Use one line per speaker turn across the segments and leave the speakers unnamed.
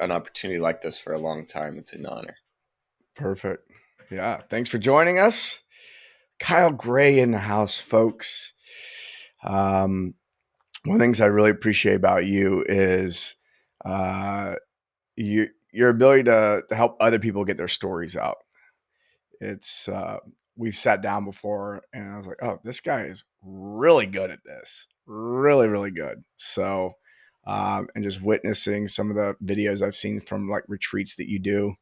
an opportunity like this for a long time. It's an honor.
Perfect. Yeah. Thanks for joining us. Kyle Gray in the house, folks. Um, One of the things I really appreciate about you is uh, your ability to help other people get their stories out. It's we've sat down before, and I was like, oh, this guy is really good at this, really, really good. So, and just witnessing some of the videos I've seen from like retreats that you do,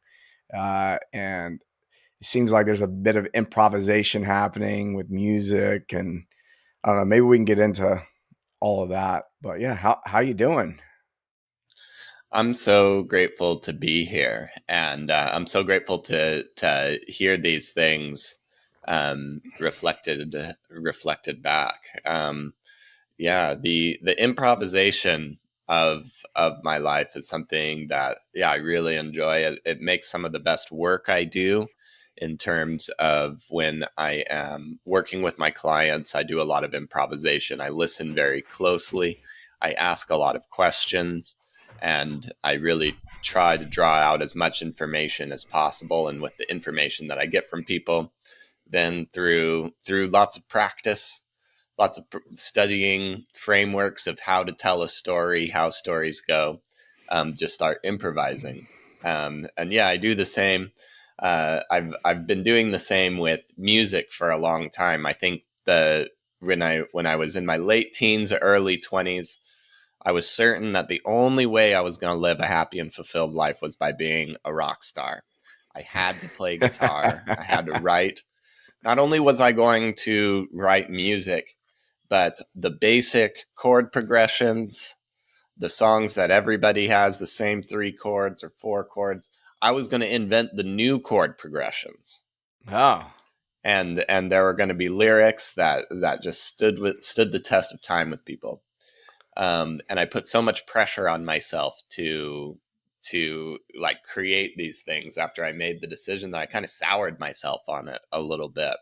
and it seems like there's a bit of improvisation happening with music, and I don't know, maybe we can get into all of that. But yeah, how you doing?
I'm so grateful to be here, and I'm so grateful to hear these things reflected back. Yeah, the improvisation of my life is something that I really enjoy. It makes some of the best work I do in terms of when I am working with my clients. I do a lot of improvisation. I listen very closely. I ask a lot of questions, and I really try to draw out as much information as possible. And with the information that I get from people, then through lots of practice, lots of studying frameworks of how to tell a story, how stories go, just start improvising. And yeah, I do the same. I've been doing the same with music for a long time. I think the when I was in my late teens, early 20s, I was certain that the only way I was going to live a happy and fulfilled life was by being a rock star. I had to play guitar. I had to write. Not only was I going to write music, but the basic chord progressions, the songs that everybody has the same three chords or four chords, I was going to invent the new chord progressions.
Oh,
And there were going to be lyrics that just stood the test of time with people. And I put so much pressure on myself to like create these things after I made the decision that I kind of soured myself on it a little bit.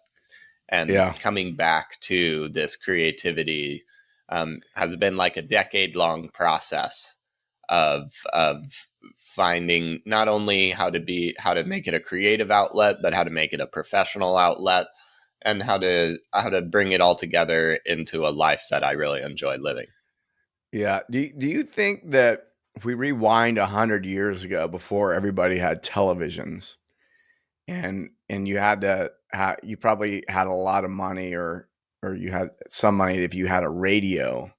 And
yeah.
coming back to this creativity has been like a decade long process of finding not only how to make it a creative outlet, but how to make it a professional outlet, and how to bring it all together into a life that I really enjoy living.
Yeah. Do you think that if we rewind 100 years ago, before everybody had televisions, and you had to you probably had a lot of money, or you had some money if you had a radio,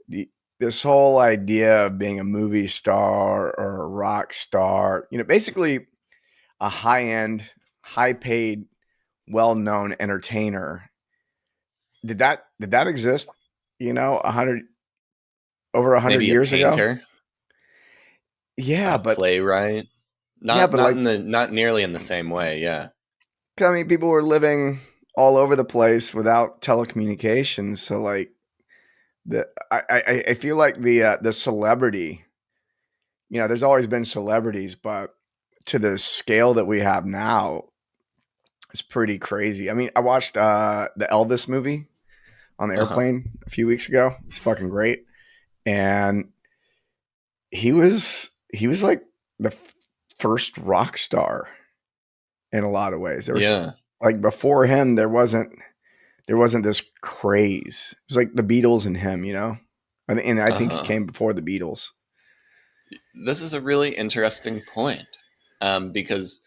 the, this whole idea of being a movie star or a rock star, basically a high end, high paid, well known entertainer, did that exist? A hundred over 100
Maybe a
years ago.
painter,
Yeah,
a
but
playwright,
yeah, but like,
not nearly in the same way. Yeah.
I mean, people were living all over the place without telecommunications. So like, I feel like the celebrity, there's always been celebrities, but to the scale that we have now, it's pretty crazy. I mean, I watched the Elvis movie on the
Uh-huh.
airplane a few weeks ago. It's fucking great, and he was like the first rock star in a lot of ways. There was
Yeah.
like before him, there wasn't this craze. It was like the Beatles and him, and I think he
Uh-huh.
came before the Beatles.
This is a really interesting point, because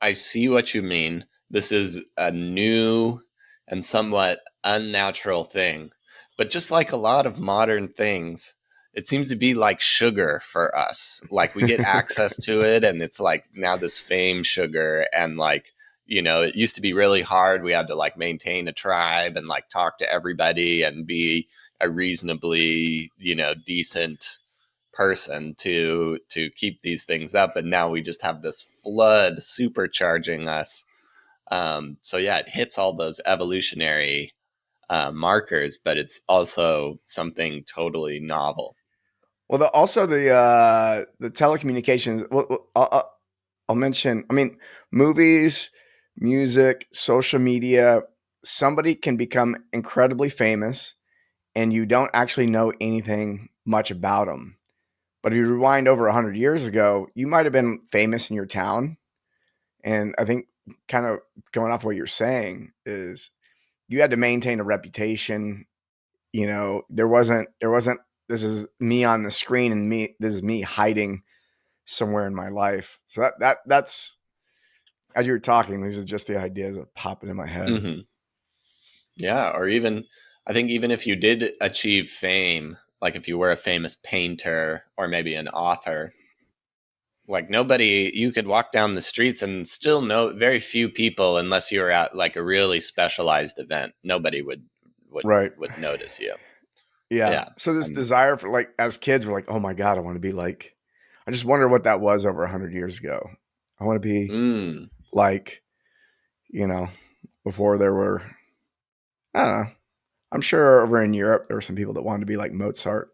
I see what you mean. This is a new and somewhat unnatural thing. But just like a lot of modern things, it seems to be like sugar for us. Like we get access to it, and it's like now this fame sugar. And like, it used to be really hard. We had to like maintain a tribe and like talk to everybody and be a reasonably, decent person to keep these things up, and now we just have this flood supercharging us. So yeah, it hits all those evolutionary markers, but it's also something totally novel.
Well, also the telecommunications. Well, I'll mention. I mean, movies, music, social media. Somebody can become incredibly famous, and you don't actually know anything much about them. But if you rewind over 100 years ago, you might have been famous in your town. And I think kind of going off what you're saying is you had to maintain a reputation. There wasn't this is me on the screen and this is me hiding somewhere in my life. So that's as you were talking, these are just the ideas that popping in my head.
Hmm. Yeah, or even I think even if you did achieve fame, like if you were a famous painter or maybe an author, like nobody, you could walk down the streets and still know very few people, unless you were at like a really specialized event, nobody would
Right.
would notice you.
Yeah.
Yeah.
So this
And
desire for, like, as kids, we're like, oh my God, I want to be like, I just wonder what that was over 100 years ago. I want to be
mm,
like, you know, before there were, I don't know. I'm sure over in Europe, there were some people that wanted to be like Mozart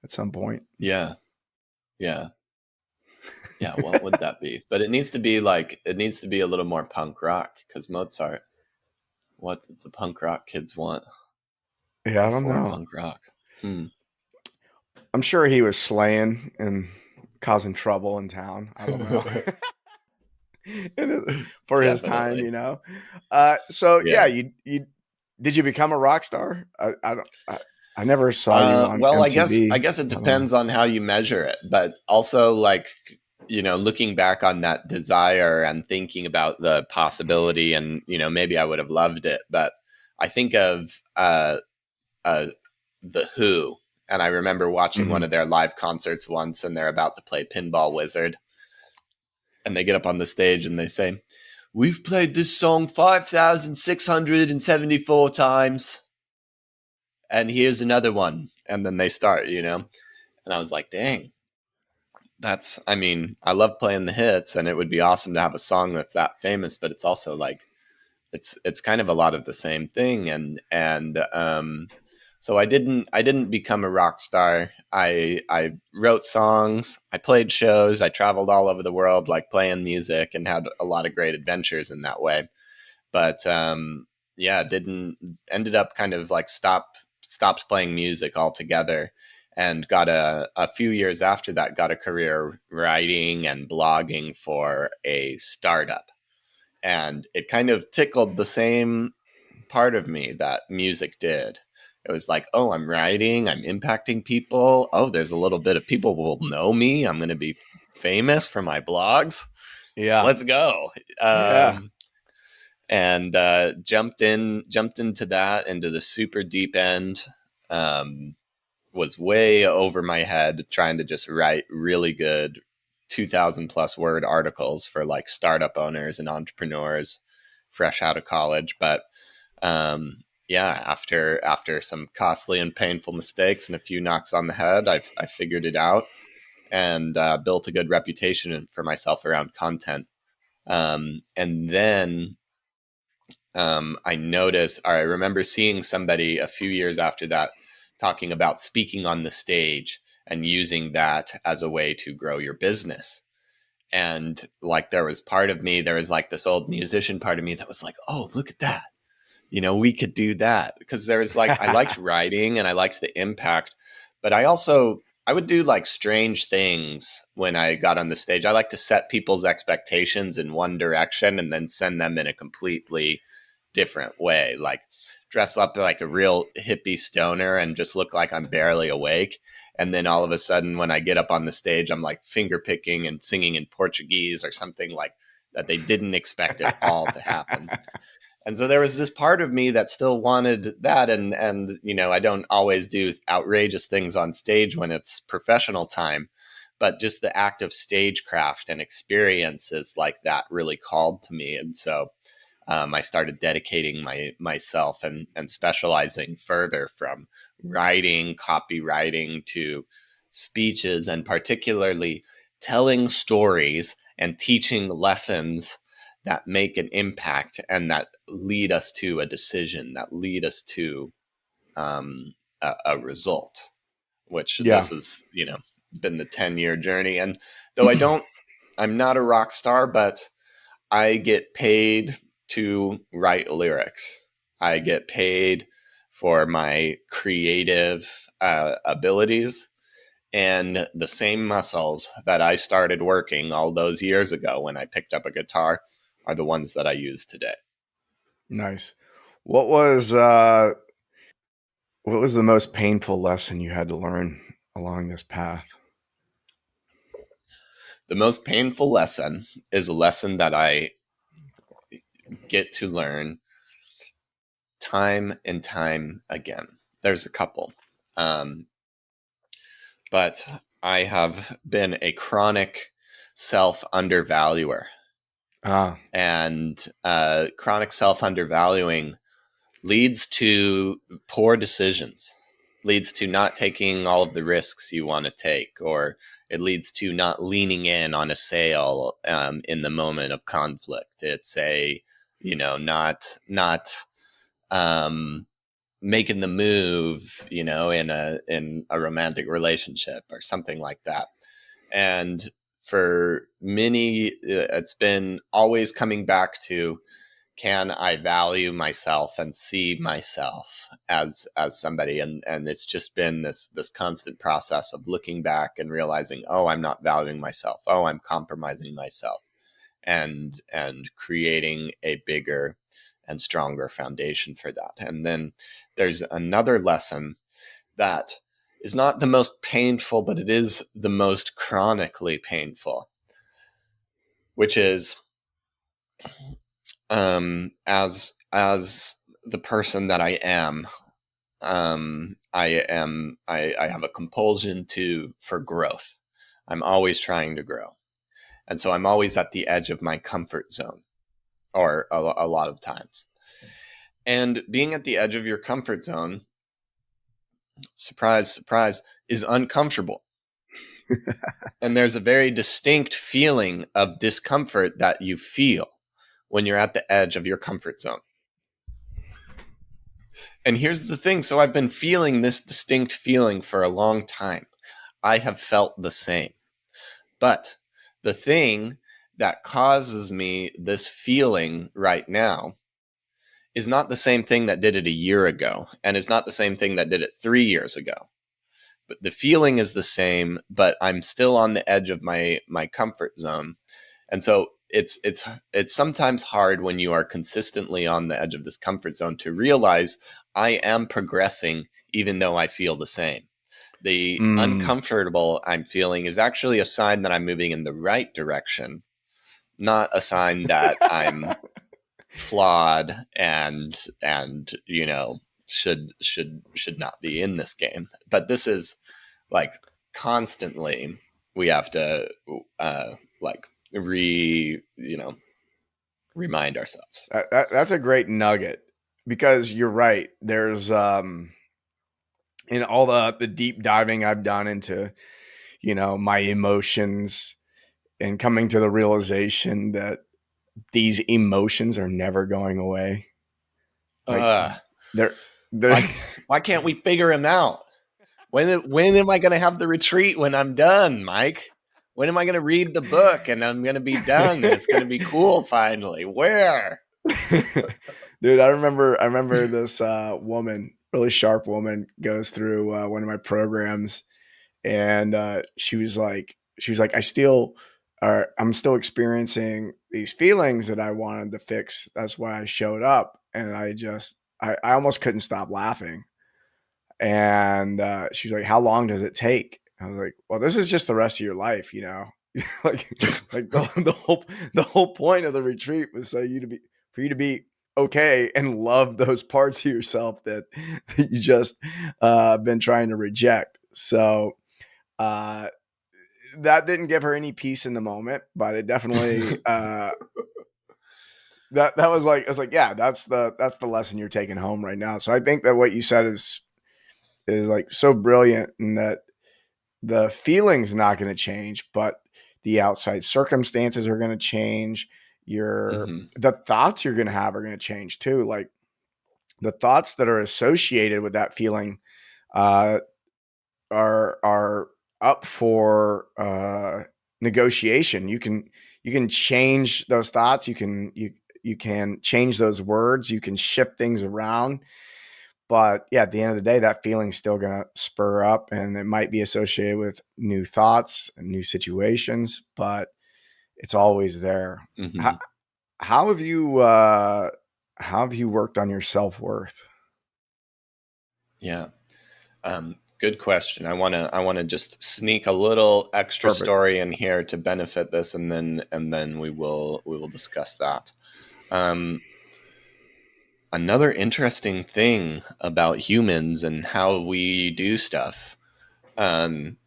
at some point.
yeah. Yeah. Yeah, what would that be? But it needs to be a little more punk rock, because Mozart, what did the punk rock kids want
Yeah, I don't
before
know.
punk rock? Hmm.
I'm sure he was slaying and causing trouble in town. I don't know. For his time,
Definitely.
So yeah,
Yeah.
you did you become a rock star? I never saw you on
Well, I
MTV.
guess it
I don't know.
depends on how you measure it, but also like, looking back on that desire and thinking about the possibility, and maybe I would have loved it, but I think of uh, the Who, and I remember watching one
Hmm.
of their live concerts once, and they're about to play Pinball Wizard, and they get up on the stage and they say, "We've played this song 5,674 times, and here's another one." And then they start, and I was like, dang, I mean, I love playing the hits, and it would be awesome to have a song that's that famous, but it's also like, it's kind of a lot of the same thing. And so I didn't become a rock star. I wrote songs, I played shows, I traveled all over the world, like playing music, and had a lot of great adventures in that way. But yeah, didn't ended up kind of like stopped playing music altogether, and got a few years after that, got a career writing and blogging for a startup, and it kind of tickled the same part of me that music did. It was like, oh, I'm writing, I'm impacting people. Oh, there's a little bit of people will know me. I'm going to be famous for my blogs.
Yeah,
Let's go.
yeah,
And jumped into that, into the super deep end. Um, was way over my head trying to just write really good 2,000 plus word articles for like startup owners and entrepreneurs fresh out of college. But yeah, after some costly and painful mistakes and a few knocks on the head, I figured it out, and built a good reputation for myself around content. And then I noticed, or I remember seeing somebody a few years after that talking about speaking on the stage and using that as a way to grow your business. And like, there was like this old musician part of me that was like, oh, look at that. We could do that. Because there was like, I liked writing and I liked the impact, but I would do like strange things when I got on the stage. I like to set people's expectations in one direction and then send them in a completely different way. Like dress up like a real hippie stoner and just look like I'm barely awake. And then all of a sudden, when I get up on the stage, I'm like finger picking and singing in Portuguese or something like that they didn't expect at all to happen. And so there was this part of me that still wanted that. And I don't always do outrageous things on stage when it's professional time, but just the act of stagecraft and experiences like that really called to me. And so I started dedicating myself and specializing further, from writing, copywriting, to speeches, and particularly telling stories and teaching lessons that make an impact and that lead us to a decision, that lead us to a result. Which
yeah,
this has been the 10-year journey. And though I'm not a rock star, but I get paid to write lyrics. I get paid for my creative abilities. And the same muscles that I started working all those years ago when I picked up a guitar are the ones that I use today.
Nice. What was uh, what was the most painful lesson you had to learn along this path?
The most painful lesson is a lesson that I get to learn time and time again. There's a couple. Um, but I have been a chronic self undervaluer.
Ah,
And chronic self undervaluing leads to poor decisions, leads to not taking all of the risks you want to take, or it leads to not leaning in on a sale in the moment of conflict. It's a, not um, making the move, in a romantic relationship or something like that. And for many, it's been always coming back to, can I value myself and see myself as somebody? And it's just been this constant process of looking back and realizing, oh, I'm not valuing myself. Oh, I'm compromising myself, and creating a bigger and stronger foundation for that. And then there's another lesson that is not the most painful, but it is the most chronically painful, which is, as the person that I am, I have a compulsion for growth. I'm always trying to grow, and so I'm always at the edge of my comfort zone, or a lot of times. And being at the edge of your comfort zone, surprise, surprise, is uncomfortable. And there's a very distinct feeling of discomfort that you feel when you're at the edge of your comfort zone. And here's the thing. So I've been feeling this distinct feeling for a long time. I have felt the same. But the thing that causes me this feeling right now is not the same thing that did it a year ago, and is not the same thing that did it 3 years ago. But the feeling is the same, but I'm still on the edge of my comfort zone. And so it's sometimes hard when you are consistently on the edge of this comfort zone to realize I am progressing even though I feel the same. The
mm.
uncomfortable I'm feeling is actually a sign that I'm moving in the right direction, not a sign that I'm flawed and should not be in this game. But this is like constantly we have to like remind ourselves.
That's a great nugget because you're right. There's in all the deep diving I've done into, my emotions and coming to the realization that these emotions are never going away. Like
uh
they're they're
why why can't we figure him out? When am I going to have the retreat when I'm done, Mike? When am I going to read the book and I'm going to be done and it's going to be cool finally? Where?
Dude, I remember this woman, really sharp woman, goes through one of my programs, and she was like, I'm still experiencing these feelings that I wanted to fix. That's why I showed up, and I almost couldn't stop laughing. And she's like, "How long does it take?" I was like, "Well, this is just the rest of your life, you know." like the whole point of the retreat was for you to be okay and love those parts of yourself that you just been trying to reject. So uh, that didn't give her any peace in the moment, but it definitely that was like, I was like, yeah, that's the lesson you're taking home right now. So I think that what you said is like so brilliant, in that the feeling's not going to change, but the outside circumstances are going to change.
Mm-hmm.
The thoughts you're going to have are going to change too. Like the thoughts that are associated with that feeling uh, are up for negotiation. You can change those thoughts. You can change those words. You can shift things around. But yeah, at the end of the day, that feeling's still going to spur up, and it might be associated with new thoughts and new situations, but it's always there. How,
Hmm.
how have you worked on your self-worth?
Yeah. Good question. I want to just sneak a little extra
Perfect.
story in here to benefit this, and then we will discuss that. Um, Another interesting thing about humans and how we do stuff. Um,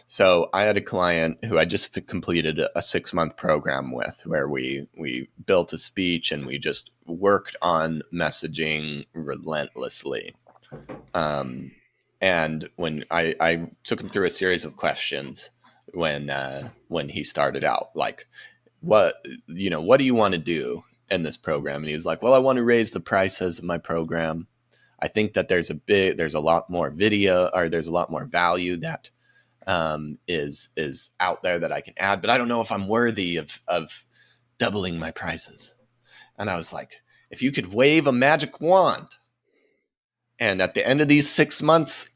so I had a client who I just completed a 6 month program with, where we built a speech and we just worked on messaging relentlessly. Um, and when I took him through a series of questions when he started out, like, what do you want to do in this program? And he was like, well, I want to raise the prices of my program. I think that there's a lot more video, or there's a lot more value that is out there that I can add, but I don't know if I'm worthy of doubling my prices. And I was like, if you could wave a magic wand, and at the end of these 6 months,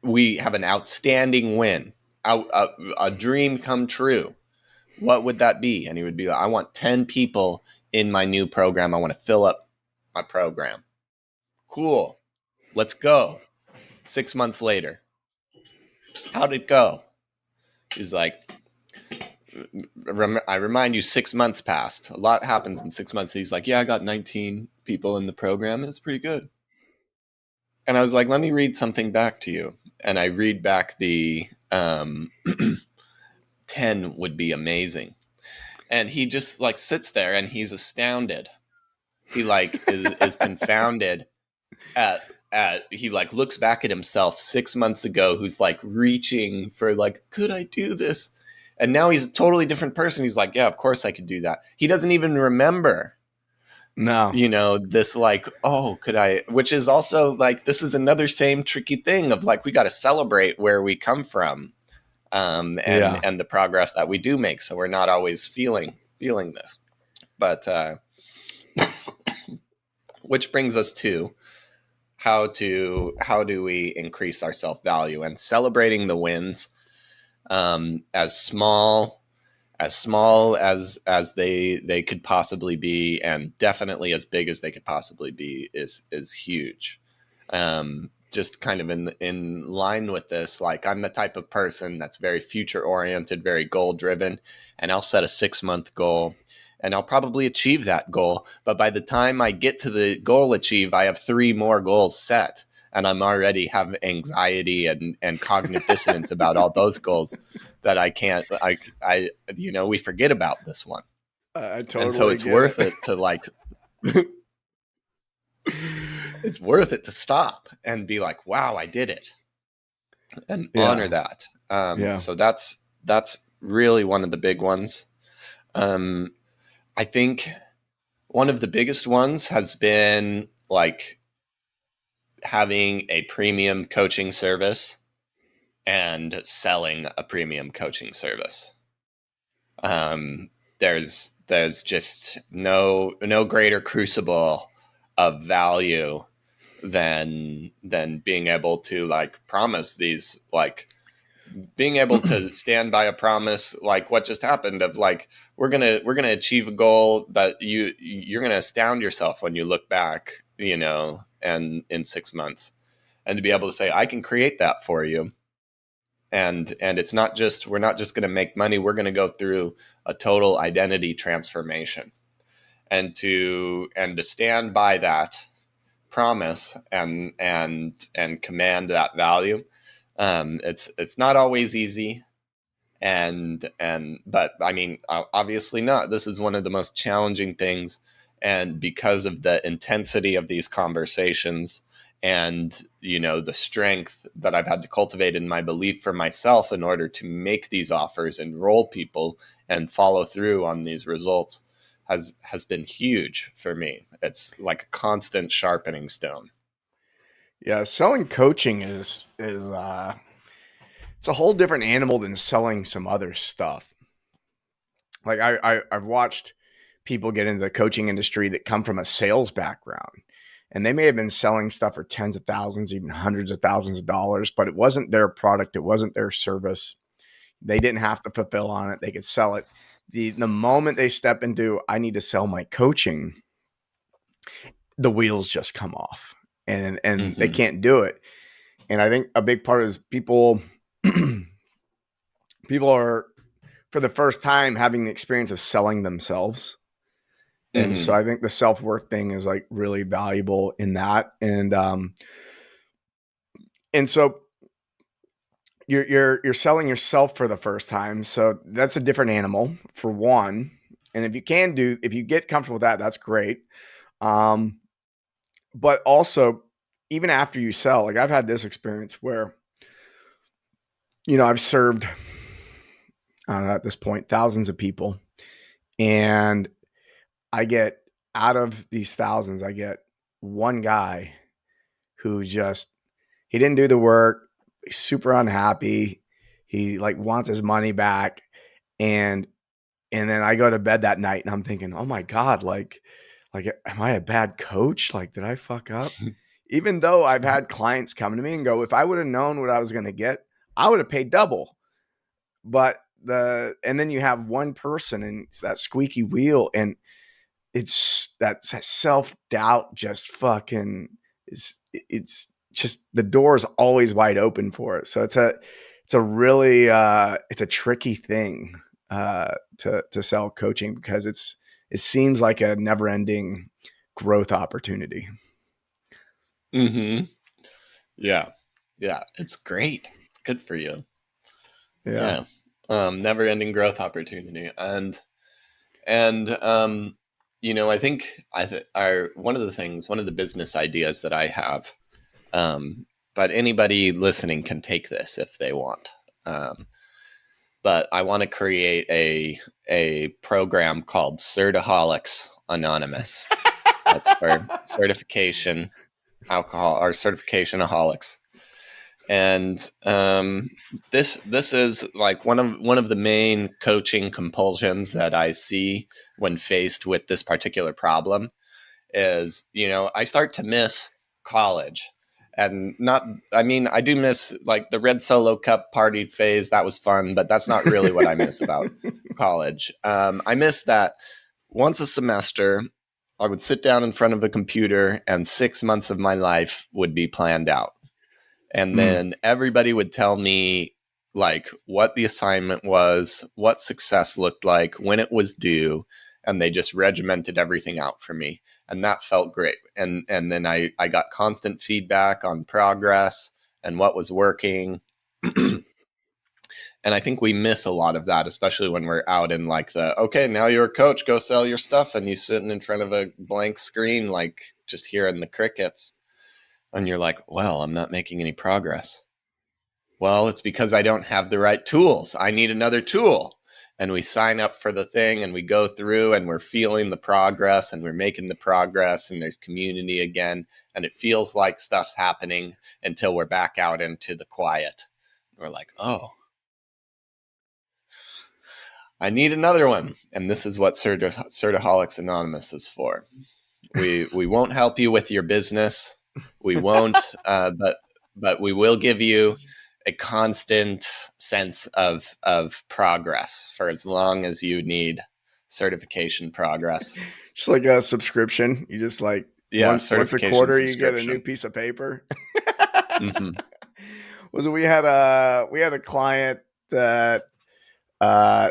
we have an outstanding win, a dream come true, what would that be? And he would be like, I want 10 people in my new program. I want to fill up my program. Cool. Let's go. 6 months later, how'd it go? He's like, I remind you, 6 months passed. A lot happens in 6 months. He's like, yeah, I got 19 people in the program. It's pretty good. And I was like, let me read something back to you. And I read back the 10 would be amazing. And he just like sits there and he's astounded. He like is confounded at he like looks back at himself 6 months ago, who's like reaching for like, could I do this? And now he's a totally different person. He's like, yeah, of course I could do that. He doesn't even remember,
No.
this like, oh, could I, which is also like, this is another same tricky thing of like, we got to celebrate where we come from, and
Yeah.
and the progress that we do make, so we're not always feeling this. But which brings us to how do we increase our self-value and celebrating the wins, as small as they could possibly be, and definitely as big as they could possibly be, is huge. Just kind of in line with this, like, I'm the type of person that's very future oriented, very goal driven, and I'll set a 6 month goal, and I'll probably achieve that goal. But by the time I get to the goal achieve, I have three more goals set, and I'm already have anxiety and cognitive dissonance about all those goals, that I can't, we forget about this one.
I
And so
totally
it's
get
worth
it.
it to like, it's worth it to stop and be like, wow, I did it, and honor
Yeah.
that.
Yeah.
So that's really one of the big ones. Um, I think one of the biggest ones has been like having a premium coaching service and selling a premium coaching service. There's just no greater crucible of value than being able to like promise these, like being able to stand by a promise, like what just happened, of like, we're gonna achieve a goal that you're gonna astound yourself when you look back, and in 6 months, and to be able to say, I can create that for you. And it's not just, we're not just going to make money, we're going to go through a total identity transformation, and to stand by that promise, and command that value. It's not always easy, but I mean, obviously not. This is one of the most challenging things, and because of the intensity of these conversations, and the strength that I've had to cultivate in my belief for myself in order to make these offers, enroll people, and follow through on these results, has been huge for me. It's like a constant sharpening stone.
Yeah. Selling coaching is it's a whole different animal than selling some other stuff. Like I've watched people get into the coaching industry that come from a sales background, and they may have been selling stuff for tens of thousands, even hundreds of thousands of dollars, but it wasn't their product. It wasn't their service. They didn't have to fulfill on it. They could sell it. The moment they step into, I need to sell my coaching, the wheels just come off, and they
Mm-hmm.
can't do it. And I think a big part is people people are for the first time having the experience of selling themselves. And so
Mm-hmm.
I think the self-worth thing is like really valuable in that. And so you're selling yourself for the first time. So that's a different animal for one. And if you get comfortable with that, that's great. Um, but also even after you sell, like I've had this experience where, I've served, I don't know, at this point, thousands of people. And I get out of these thousands, I get one guy who just, he didn't do the work. He's super unhappy. He like wants his money back. And then I go to bed that night and I'm thinking, oh my God, like, am I a bad coach? Like, did I fuck up? Even though I've had clients come to me and go, if I would have known what I was going to get, I would have paid double. But and then you have one person and it's that squeaky wheel, and it's that self-doubt just fucking it's just the door is always wide open for it. So it's a really it's a tricky thing to sell coaching, because it seems like a never-ending growth opportunity.
Mm-hmm. Yeah. Yeah. It's great. It's good for you.
Yeah.
Yeah. Never ending growth opportunity. And I think one of the things, one of the business ideas that I have, but anybody listening can take this if they want. Um, but I want to create a program called Certaholics Anonymous. That's for certification alcohol or certificationaholics. And this is like one of the main coaching compulsions that I see when faced with this particular problem is, I start to miss college. And not, I mean, I do miss like the Red Solo Cup party phase. That was fun, but that's not really what I miss about college. I miss that once a semester, I would sit down in front of a computer and 6 months of my life would be planned out. And
Mm.
then everybody would tell me like what the assignment was, what success looked like, when it was due, and they just regimented everything out for me. And that felt great. And then I got constant feedback on progress and what was working. And I think we miss a lot of that, especially when we're out in like okay, now you're a coach, go sell your stuff. And you sitting in front of a blank screen, like just hearing the crickets. And you're like, well, I'm not making any progress. Well, it's because I don't have the right tools. I need another tool. And we sign up for the thing and we go through and we're feeling the progress and we're making the progress and there's community again. And it feels like stuff's happening until we're back out into the quiet. We're like, oh, I need another one. And this is what Certaholics Anonymous is for. We won't help you with your business. We won't, but we will give you a constant sense of progress for as long as you need certification progress.
Just like a subscription. You just like
Yeah,
once a
certification
quarter you get a new
subscription.
piece of paper.
Mm-hmm.
Was we had a client that uh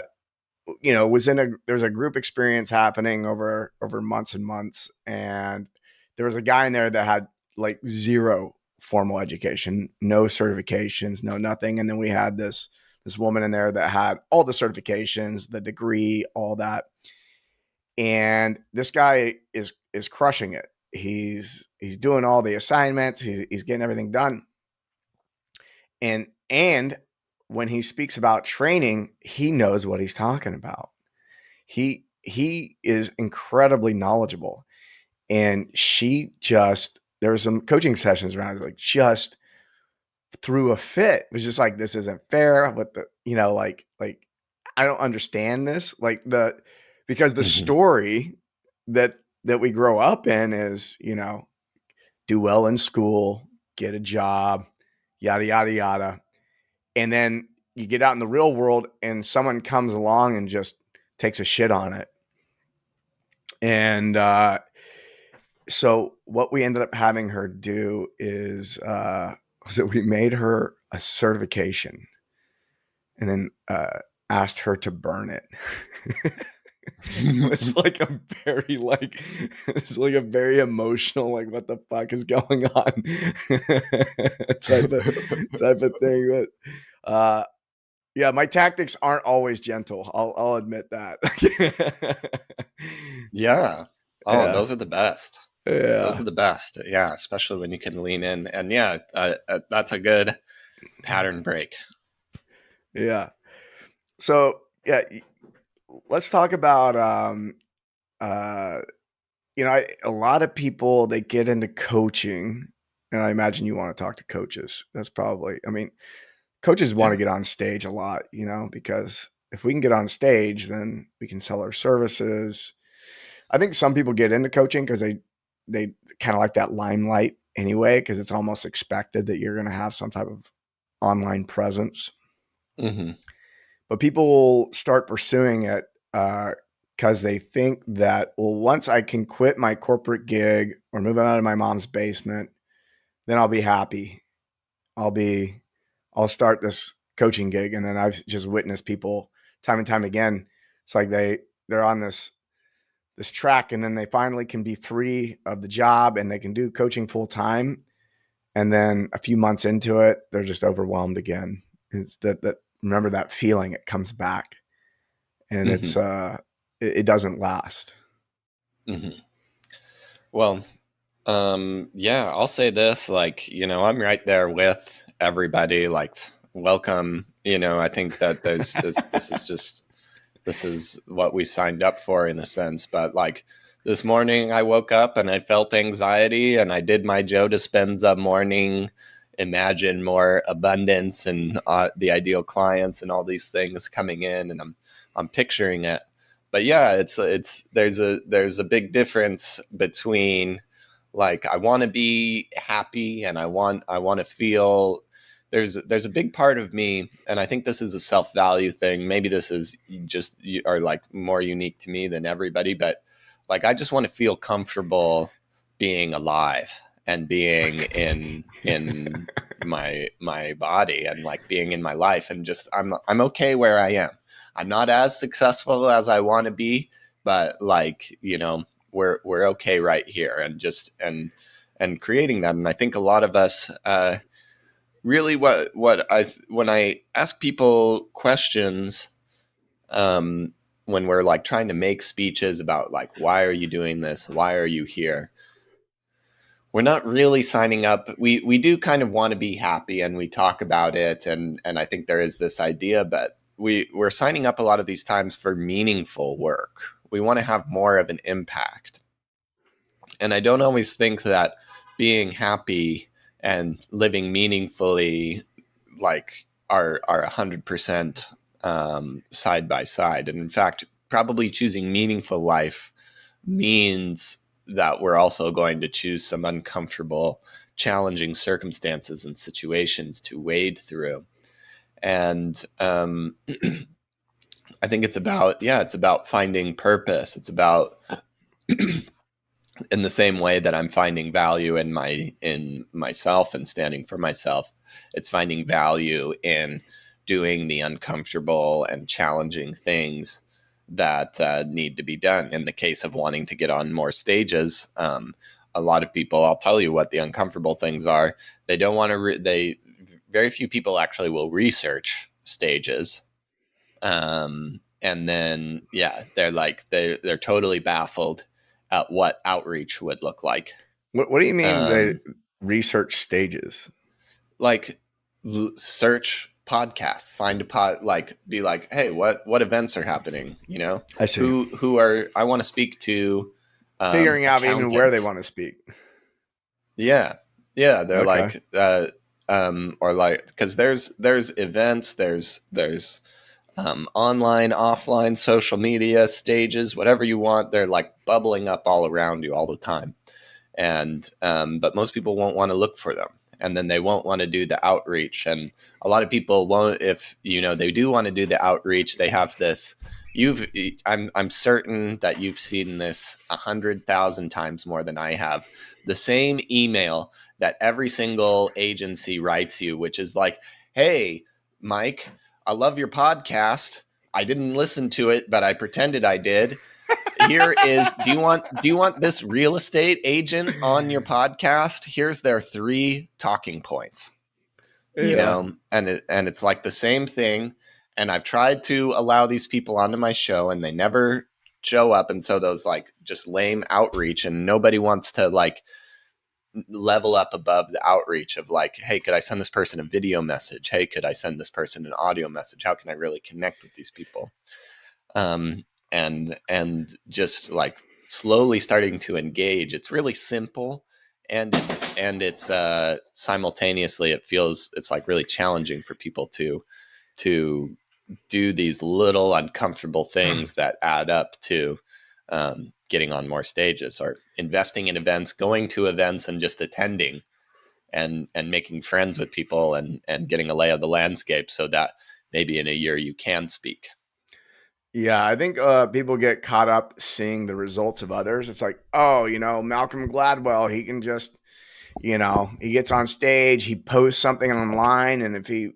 was there's a group experience happening over months and months, and there was a guy in there that had like zero formal education, no certifications, no nothing. And then we had this woman in there that had all the certifications, the degree, all that. And this guy is crushing it. He's doing all the assignments, he's getting everything done. And when he speaks about training, he knows what he's talking about. He is incredibly knowledgeable. And there was some coaching sessions around, like just threw a fit. It was just like, this isn't fair. What the, like I don't understand this. Because the
Mm-hmm.
story that we grow up in is, do well in school, get a job, yada, yada, yada. And then you get out in the real world and someone comes along and just takes a shit on it. And so what we ended up having her do is was that we made her a certification and then asked her to burn it. It was like a very it's like a very emotional, like what the fuck is going on type of thing. But yeah, my tactics aren't always gentle. I'll admit that.
Yeah. Oh,
Yeah.
those are the best. Those
Yeah.
are the best. Yeah, especially when you can lean in. And yeah, that's a good pattern break.
Yeah. So yeah, let's talk about uh a lot of people, they get into coaching, and I imagine you want to talk to coaches. That's probably, I mean, coaches want to
Yeah.
get on stage a lot, because if we can get on stage, then we can sell our services. I think some people get into coaching because they kind of like that limelight anyway, because it's almost expected that you're going to have some type of online presence.
Mm-hmm.
But people will start pursuing it because they think that, well, once I can quit my corporate gig or move out of my mom's basement, then I'll be happy. I'll be, I'll start this coaching gig. And then I've just witnessed people time and time again. It's like they're on this track, and then they finally can be free of the job and they can do coaching full time. And then a few months into it, they're just overwhelmed again. It's that remember that feeling, it comes back, and
Mm-hmm.
it doesn't last.
Mm-hmm. Well, yeah, I'll say this, like, I'm right there with everybody, like, welcome. I think that this is what we signed up for in a sense. But like this morning I woke up and I felt anxiety, and I did my Joe Dispenza morning, imagine more abundance and the ideal clients and all these things coming in, and I'm picturing it. But yeah, it's there's a big difference between, like, I want to be happy and I want to feel, there's a big part of me, and I think this is a self-value thing. Maybe this is just, are like more unique to me than everybody, but like I just want to feel comfortable being alive and being in my body and like being in my life, and just I'm okay where I am. I'm not as successful as I want to be, but like, we're okay right here, and just and creating that. And I think a lot of us really, what I when I ask people questions, um when we're like trying to make speeches about like, why are you doing this, why are you here, we're not really signing up. We do kind of want to be happy, and we talk about it, and I think there is this idea, but we're signing up a lot of these times for meaningful work. We want to have more of an impact. And I don't always think that being happy and living meaningfully like are 100% side by side. And in fact, probably choosing meaningful life means that we're also going to choose some uncomfortable, challenging circumstances and situations to wade through. And I think it's about finding purpose. It's about, in the same way that I'm finding value in myself and standing for myself, it's finding value in doing the uncomfortable and challenging things that need to be done. In the case of wanting to get on more stages, a lot of people, I'll tell you what the uncomfortable things are. They don't want to. They Very few people actually will research stages. And then yeah, they're totally baffled at what outreach would look like.
What do you mean the
um
research stages?
like search podcasts, find a pod, like be like, hey, what events are happening,
I see.
who are, I want to speak to,
Figuring out even where they
accountants.
want to speak.
Yeah, yeah, they're
Okay.
like or like, because there's events, there's online, offline, social media, stages, whatever you want. They're like bubbling up all around you all the time. But most people won't want to look for them, and then they won't want to do the outreach. And a lot of people won't, if they do want to do the outreach, they have this. I'm certain that you've seen this 100,000 times more than I have. The same email that every single agency writes you, which is like, "Hey, Mike, I love your podcast. I didn't listen to it, but I pretended I did. Here is, do you want this real estate agent on your podcast? Here's their 3 talking points."
Yeah.
And it's like the same thing. And I've tried to allow these people onto my show, and they never show up. And so those like just lame outreach, and nobody wants to like level up above the outreach of like, hey, could I send this person a video message? Hey, could I send this person an audio message? How can I really connect with these people? And just like slowly starting to engage. It's really simple, and it's simultaneously it's like really challenging for people to do these little uncomfortable things that add up to getting on more stages, or investing in events, going to events and just attending, and making friends with people, and getting a lay of the landscape, so that maybe in a year you can speak.
Yeah, I think people get caught up seeing the results of others. It's like, oh, Malcolm Gladwell, he can just, he gets on stage, he posts something online, and if he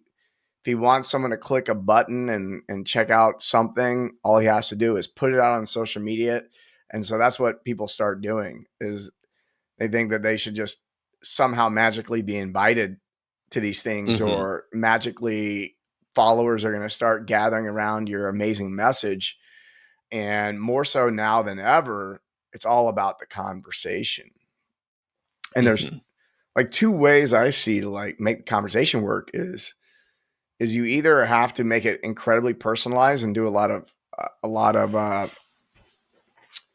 wants someone to click a button and check out something, all he has to do is put it out on social media. And so that's what people start doing, is they think that they should just somehow magically be invited to these things,
Mm-hmm.
or magically followers are going to start gathering around your amazing message. And more so now than ever, it's all about the conversation. And there's
Mm-hmm.
like 2 ways I see to like make the conversation work is you either have to make it incredibly personalized and do a lot of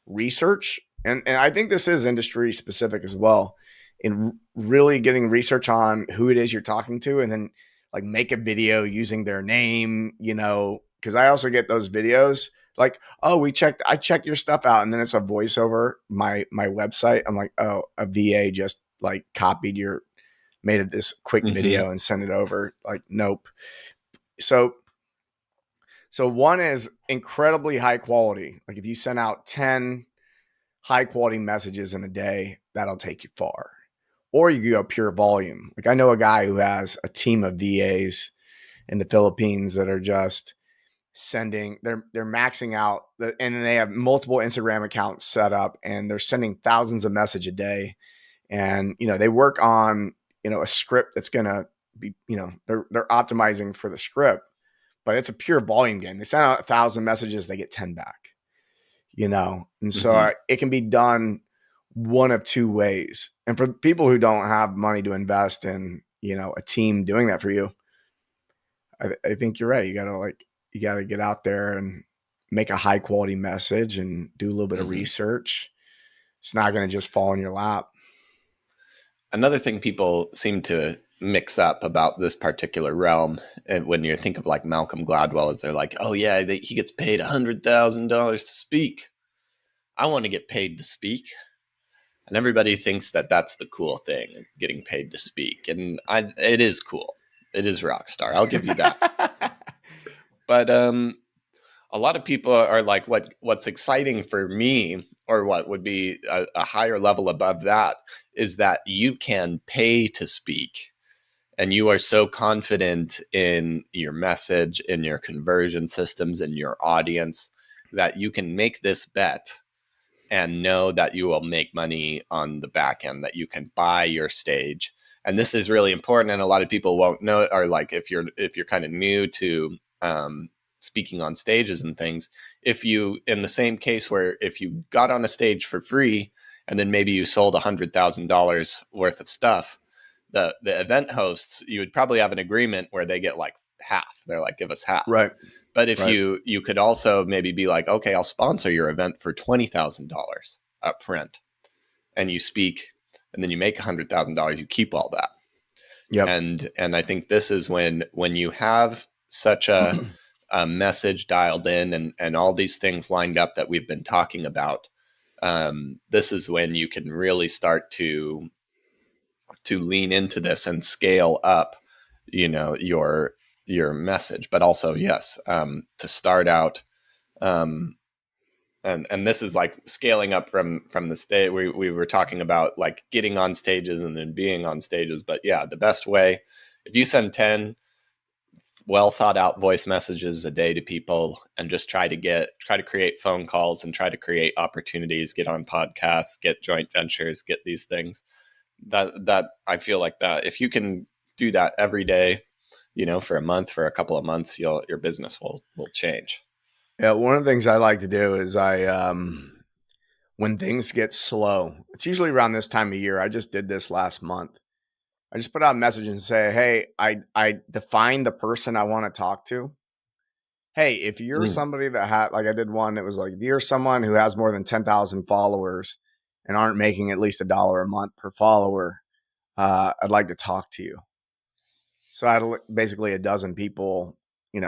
research, and I think this is industry specific as well, in really getting research on who it is you're talking to, and then like make a video using their name, because I also get those videos like, oh, I checked your stuff out, and then it's a voiceover my website. I'm like, oh, a VA just like made it this quick
Mm-hmm.
video and sent it over. Like, nope. So one is incredibly high quality. Like if you send out 10 high quality messages in a day, that'll take you far. Or you go pure volume. Like I know a guy who has a team of VAs in the Philippines that are just they're maxing out and then they have multiple Instagram accounts set up, and they're sending thousands of messages a day. And they work on a script that's going to be, they're optimizing for the script, but it's a pure volume game. They send out 1,000 messages, they get 10 back, and so
Mm-hmm.
it can be done one of 2 ways. And for people who don't have money to invest in, a team doing that for you, I think you're right. You gotta get out there and make a high quality message and do a little bit of
Mm-hmm.
research. It's not going to just fall in your lap.
Another thing people seem to mix up about this particular realm, and when you think of like Malcolm Gladwell, is they're like, oh yeah, he gets paid $100,000 to speak. I want to get paid to speak. And everybody thinks that that's the cool thing, getting paid to speak. And it is cool. It is rock star. I'll give you that. But a lot of people are like, what's exciting for me, or what would be a higher level above that, is that you can pay to speak, and you are so confident in your message, in your conversion systems, in your audience, that you can make this bet and know that you will make money on the back end, that you can buy your stage. And this is really important, and a lot of people won't know, or like if you're kind of new to speaking on stages and things, if you, in the same case where if you got on a stage for free and then maybe you sold $100,000 worth of stuff, the event hosts, you would probably have an agreement where they get like half. They're like, give us half.
Right.
But if
Right.
you could also maybe be like, okay, I'll sponsor your event for $20,000 up front, and you speak, and then you make $100,000, you keep all that.
Yep.
And I think this is when you have such a message dialed in, and all these things lined up that we've been talking about, this is when you can really start to lean into this and scale up, your message. But also, yes, to start out, um, and this is like scaling up from the stage. We were talking about like getting on stages and then being on stages. But yeah, the best way, if you send 10 well thought out voice messages a day to people and just try to create phone calls and try to create opportunities, get on podcasts, get joint ventures, get these things, that I feel like that if you can do that every day, for a month, for a couple of months, your business will change.
Yeah, one of the things I like to do is when things get slow, it's usually around this time of year. I just did this last month. I just put out a message and say, hey, I define the person I want to talk to. Hey, if you're
Mm.
somebody that had, like I did one, it was like, if you're someone who has more than 10,000 followers and aren't making at least $1 a month per follower, I'd like to talk to you. So I had basically a dozen people,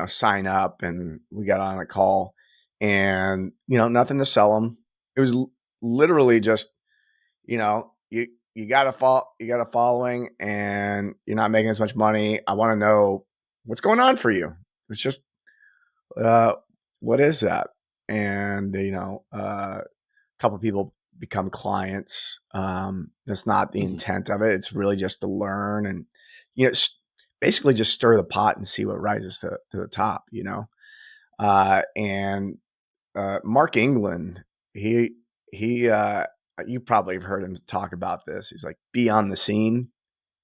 sign up, and we got on a call, and, nothing to sell them. It was literally just, you got you got a following and you're not making as much money. I want to know what's going on for you. It's just, uh, what is that? And, a couple of people become clients. That's not the
Mm-hmm.
intent of it. It's really just to learn and, basically just stir the pot and see what rises to the top, and Mark England, he you probably have heard him talk about this. He's like, be on the scene.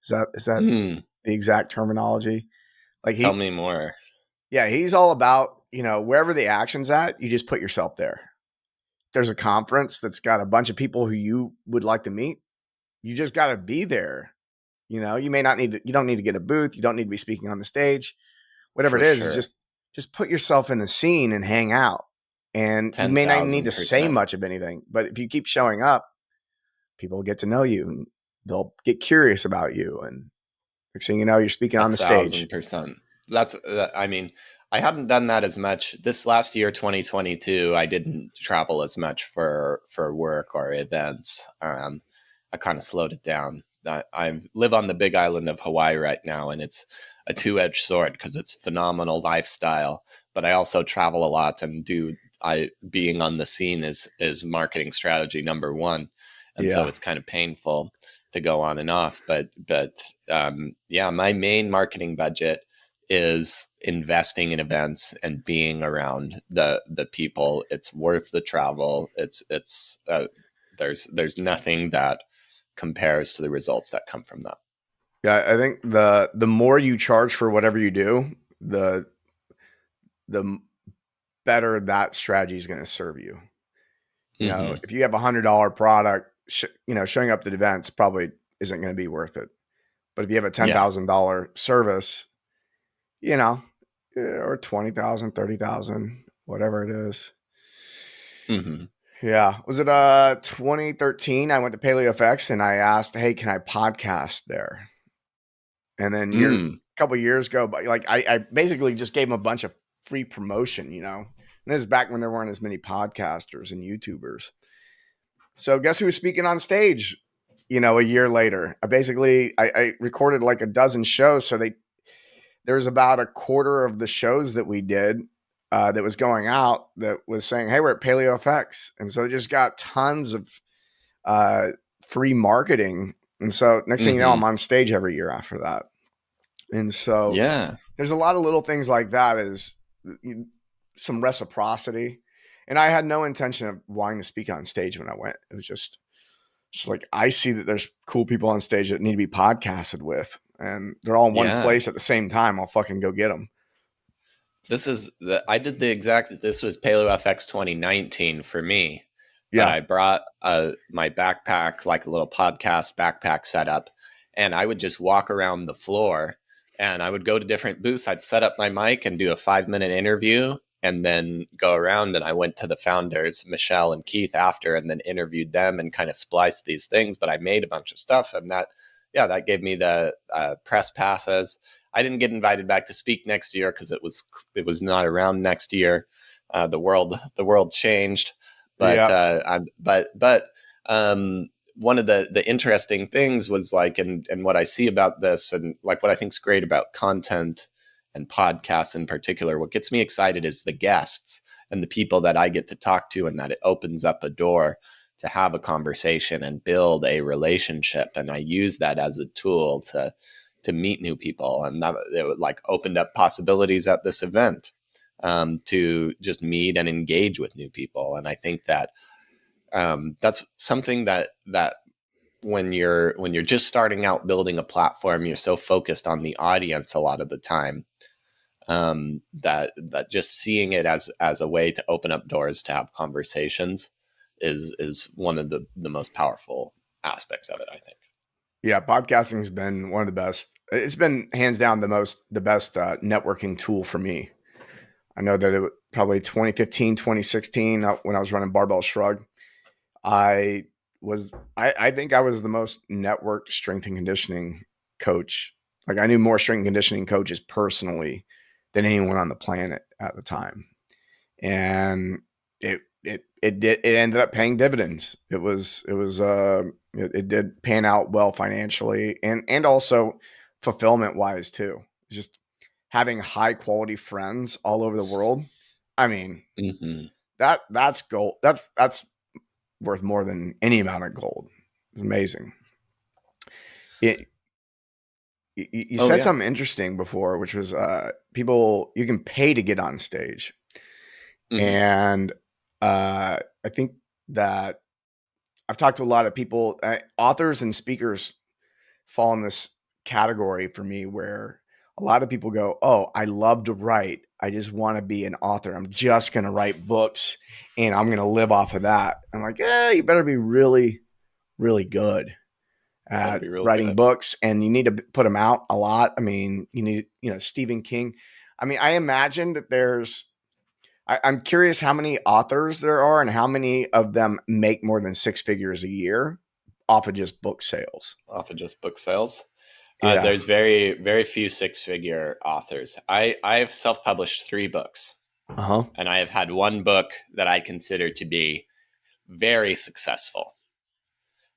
Is that
Mm.
the exact terminology? Like
Tell me more.
yeah, he's all about, wherever the action's at, you just put yourself there. If there's a conference that's got a bunch of people who you would like to meet, you just got to be there. You may not need to, you don't need to get a booth. You don't need to be speaking on the stage. Whatever
For
it is
sure.
just put yourself in the scene and hang out. And you may not even need to say
10,000%.
much of anything, but if you keep showing up, people will get to know you and they'll get curious about you. And next thing you know, you're speaking
A
on the stage.
1,000%. I mean, I hadn't done that as much this last year, 2022. I didn't travel as much for work or events. I kind of slowed it down. I live on the big island of Hawaii right now, and it's a two-edged sword because it's phenomenal lifestyle. But I also travel a lot and I being on the scene is marketing strategy number one, and so
Yeah.
it's kind of painful to go on and off. But yeah, my main marketing budget is investing in events and being around the people. It's worth the travel. There's nothing that compares to the results that come from that.
Yeah. I think the more you charge for whatever you do, the better that strategy is going to serve you.
Mm-hmm.
If you have $100 product, showing up at events probably isn't going to be worth it. But if you have a
Yeah.
$10,000 service, or 20,000, 30,000, whatever it is.
Mm-hmm.
Yeah. Was it 2013? I went to PaleoFX and I asked, hey, can I podcast there? And then a
Mm.
couple years ago, but like I basically just gave them a bunch of free promotion, And this is back when there weren't as many podcasters and YouTubers. So guess who was speaking on stage, a year later? I recorded like a dozen shows. So there's about a quarter of the shows that we did that was going out that was saying, hey, we're at PaleoFX. And so they just got tons of uh, free marketing. And so next thing you know,
Mm-hmm.
I'm on stage every year after that. And so
Yeah.
there's a lot of little things like that is some reciprocity. And I had no intention of wanting to speak on stage when I went. It was just like, I see that there's cool people on stage that need to be podcasted with, and they're all in one
Yeah.
place at the same time. I'll fucking go get them.
I did the exact, this was Paleo FX 2019 for me, but
Yeah.
I brought my backpack, like a little podcast backpack setup, and I would just walk around the floor and I would go to different booths. I'd set up my mic and do a 5-minute interview and then go around. And I went to the founders, Michelle and Keith, after, and then interviewed them and kind of spliced these things. But I made a bunch of stuff, and that gave me the press passes. I didn't get invited back to speak next year because it was not around next year. The world changed, But
Yeah.
one of the interesting things was like, and what I see about this, and like what I think is great about content and podcasts in particular, what gets me excited is the guests and the people that I get to talk to, and that it opens up a door to have a conversation and build a relationship. And I use that as a tool to meet new people, and that it like opened up possibilities at this event, to just meet and engage with new people. And I think that that's something that when you're just starting out building a platform, you're so focused on the audience a lot of the time, that just seeing it as a way to open up doors to have conversations is one of the most powerful aspects of it, I think.
Yeah, podcasting has been one of the best. It's been hands down the best networking tool for me. I know that it was probably 2015, 2016 when I was running Barbell Shrug. I I think I was the most networked strength and conditioning coach. Like I knew more strength and conditioning coaches personally than anyone on the planet at the time. And it ended up paying dividends. It did pan out well financially and also fulfillment wise too. Just having high quality friends all over the world. I mean,
Mm-hmm.
that's gold. That's worth more than any amount of gold. It's amazing. It, you
Oh
said
yeah.
something interesting before, which was people you can pay to get on stage,
Mm-hmm.
and I think that I've talked to a lot of people, authors and speakers fall in this category for me, where a lot of people go, "Oh, I love to write. I just want to be an author. I'm just going to write books, and I'm going to live off of that." I'm like, "Yeah, you better be really, really good
Better
at
be real
writing
good.
books, and you need to put them out a lot." I mean, you need, Stephen King. I mean, I imagine that I'm curious how many authors there are and how many of them make more than six figures a year off of just book sales.
Off of just book sales.
Yeah.
There's very, very few six-figure authors. I've self-published 3 books,
Uh huh.
and I have had one book that I consider to be very successful.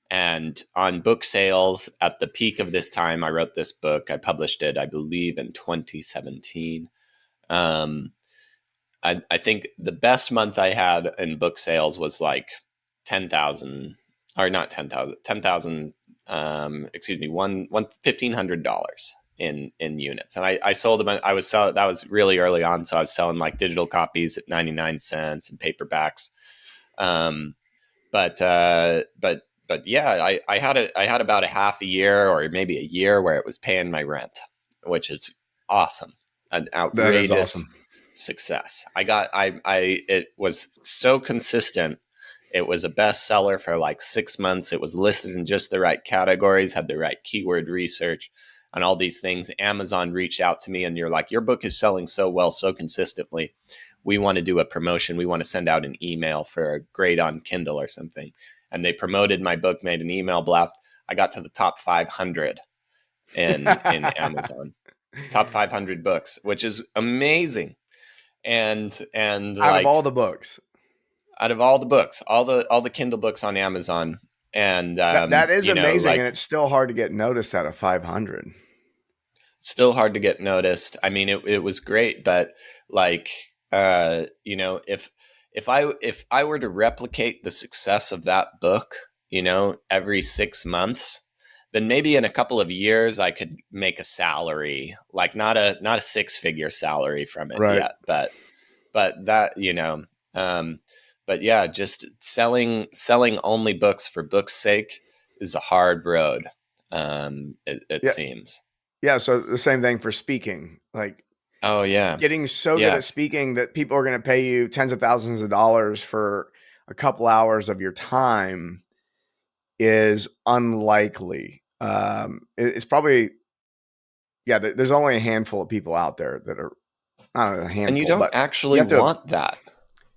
And on book sales, at the peak of this time, I wrote this book. I published it, I believe, in 2017. Um, I think the best month I had in book sales was like 10,000, or not 10,000, 10,000. Excuse me, one $1,500 in units, and I sold them. I was selling, that was really early on, so I was selling like digital copies at 99 cents and paperbacks. Um, but yeah, I had about a half a year or maybe a year where it was paying my rent, which is awesome, an
That is
outrageous
awesome.
success. I it was so consistent. It was a bestseller for like 6 months. It was listed in just the right categories, had the right keyword research, and all these things. Amazon reached out to me, and you're like, your book is selling so well, so consistently. We want to do a promotion. We want to send out an email for a grade on Kindle or something. And they promoted my book, made an email blast. I got to the top 500 in Amazon, top 500 books, which is amazing. And
Out of
like,
all the books,
out of all the books, all the Kindle books on Amazon, and
that is amazing, and it's still hard to get noticed out of 500.
still hard to get noticed. I mean, it was great, but like, if I were to replicate the success of that book, every 6 months, then maybe in a couple of years I could make a salary, like not a six-figure salary from it
Right.
yet, but that, um, but yeah, just selling only books for books' sake is a hard road. It
Yeah.
seems.
Yeah. So the same thing for speaking. Like
Oh yeah.
getting so good at
Yes.
speaking that people are going to pay you tens of thousands of dollars for a couple hours of your time is unlikely. It's probably, yeah, there's only a handful of people out there that are, I don't know, a
And you
handful,
don't
but you
actually
have to,
want that.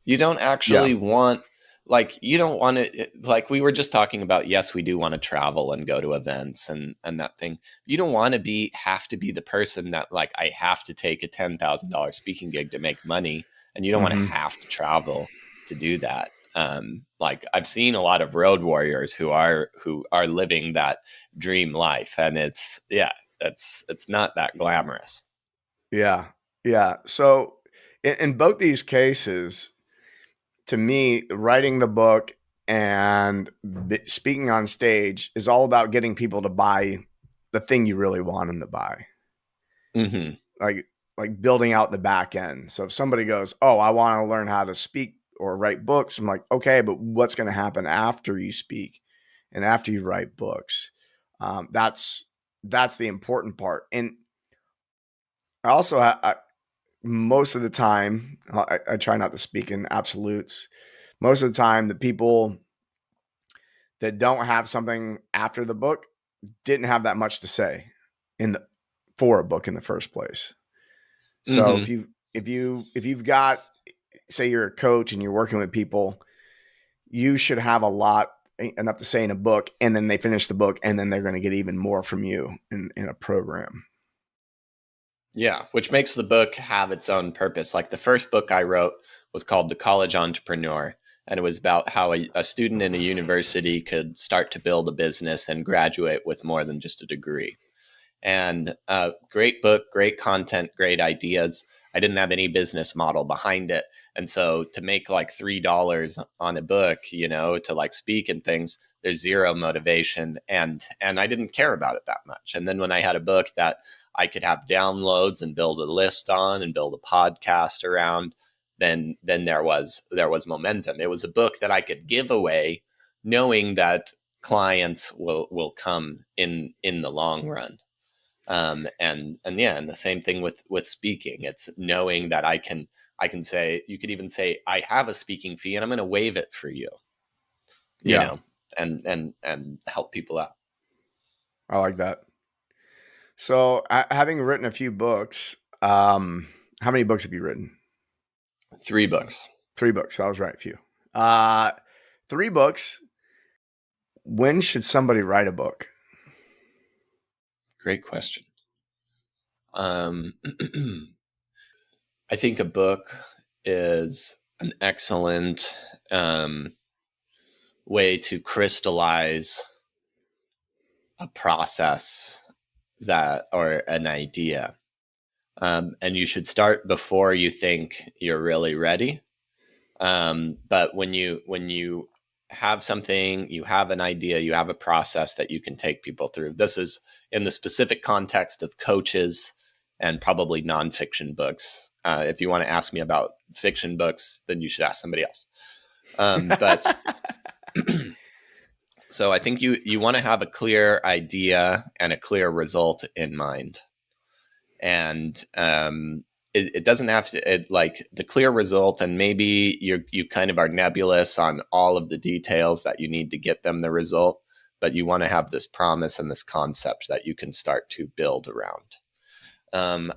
You don't
yeah.
actually want, like, you don't want to, like we were just talking about. Yes, we do want to travel and go to events and that thing. You don't want to have to be the person that, like, I have to take a $10,000 speaking gig to make money, and you don't want to
Hmm.
have to travel to do that. Like I've seen a lot of road warriors who are living that dream life, and it's not that glamorous.
Yeah. Yeah. So in both these cases, to me, writing the book and speaking on stage is all about getting people to buy the thing you really want them to buy.
Mm-hmm.
Like like building out the back end. So if somebody goes, "Oh, I want to learn how to speak or write books," I'm like, "Okay, but what's going to happen after you speak and after you write books?" That's the important part. And I also most of the time, I try not to speak in absolutes. Most of the time, the people that don't have something after the book didn't have that much to say in the for a book in the first place. So
Mm-hmm.
if you've got, say you're a coach and you're working with people, you should have a lot enough to say in a book, and then they finish the book, and then they're going to get even more from you in a program.
Yeah, which makes the book have its own purpose. Like the first book I wrote was called The College Entrepreneur, and it was about how a student in a university could start to build a business and graduate with more than just a degree. And great book, great content, great ideas. I didn't have any business model behind it. And so to make like $3 on a book, to like speak and things, there's zero motivation. And I didn't care about it that much. And then when I had a book that I could have downloads and build a list on and build a podcast around, then there was momentum. It was a book that I could give away knowing that clients will come in the long run. And the same thing with speaking. It's knowing that I can say, you could even say, I have a speaking fee and I'm going to waive it for you, you
Yeah,
know and help people out.
I like that. So, having written a few books, how many books have you written?
3 books.
3 books. I was right. A few. Uh, 3 books. When should somebody write a book?
Great question. um I think a book is an excellent way to crystallize a process that or an idea. And you should start before you think you're really ready. But when you have something, you have an idea, you have a process that you can take people through. This is in the specific context of coaches and probably nonfiction books. If you want to ask me about fiction books, then you should ask somebody else. But so I think you want to have a clear idea and a clear result in mind. And it doesn't have to like the clear result, and maybe you kind of are nebulous on all of the details that you need to get them the result, but you want to have this promise and this concept that you can start to build around.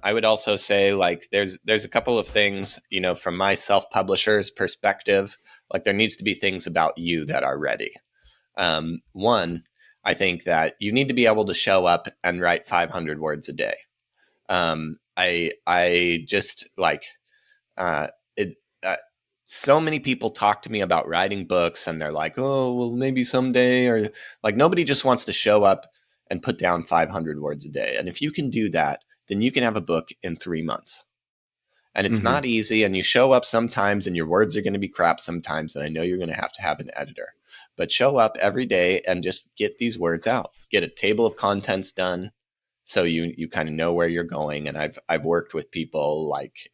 I would also say like there's a couple of things, from my self-publisher's perspective. Like there needs to be things about you that are ready. One, I think that you need to be able to show up and write 500 words a day. I just like it. So many people talk to me about writing books, and they're like, "Oh, well, maybe someday," or like nobody just wants to show up and put down 500 words a day. And if you can do that, then you can have a book in 3 months. And it's
Mm-hmm.
not easy, and you show up sometimes, and your words are going to be crap sometimes, and I know you're going to have an editor. But show up every day and just get these words out. Get a table of contents done, so you kind of know where you're going. And I've worked with people like